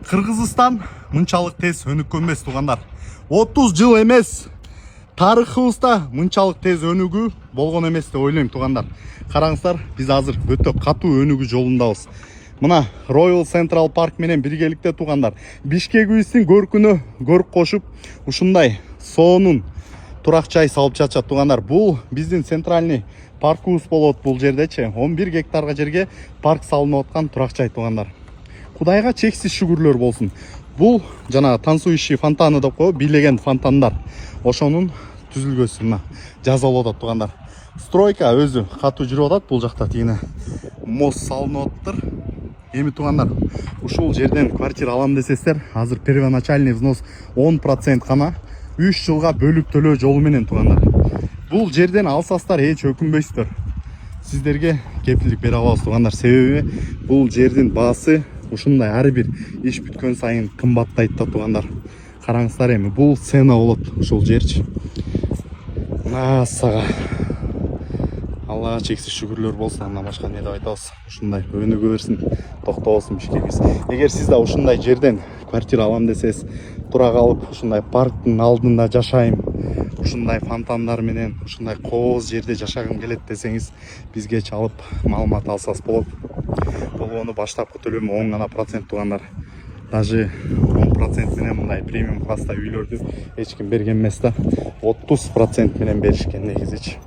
Кыргызстан мынчалык тез өнүккөн эмес туугандар. 30 жыл эмес тарыхыбызда мынчалык тез өнүгүү болгон эмес деп ойлойм туугандар. Караңыздар, биз азыр өтө катуу өнүгүү жолундабыз. Мына Royal Central Park менен биргеликте туугандар. Бишкегибиздин көркүнө көрк кошуп, ушундай соонун турак жай салып жатышат туугандар. Бул биздин центральный паркыбыз болот бул жердечи. 11 гектарга жерге парк салынып аткан турак жай туугандар. Кудайга чексиз шүгүрлөр болсун. Бул жана танцующий фонтаны деп коебуз, бийлеген фонтандар. Ошонун түзүлгөсүнө жазалып атат туугандар. Стройка өзү катуу жүрүп атат бул жакта, тигине мост салынып атыптыр. Эми туугандар, ушул жерден квартира алам десеңиздер, азыр первоначальный взнос 10% гана 3 жылга бөлүп төлөө жолу менен туугандар. Бул жерден алсаңыздар эч өкүнбөйсүздөр. Сиздерге кепилдик бере алабыз туугандар. Себеби бул жердин баасы ушундай ар бир иш бүткөн сайын кымбаттайт да туугандар. Караңыздар, эми бул цена болот ушул жерчи. Насага Аллага чексиз шүгүрлөр болсун, андан башка не деп айтабыз. Ушундай өнүгө берсин, токтобосун Бишкекибиз. Эгер сиз да ушундай жерден квартира алам десеңиз, тура калып ушундай парктын алдында жашайм, ушундай фонтандар менен, ушундай кооз жерде жашагым келет десеңиз, бизге чалып маалымат алсаңыз болот. Болгону баштапкы төлөмү 10 гана процент туугандар. Даже 10% менен мындай премиум класста үйлөрдү эч ким берген эмес да. 30% менен беришкен негизичи.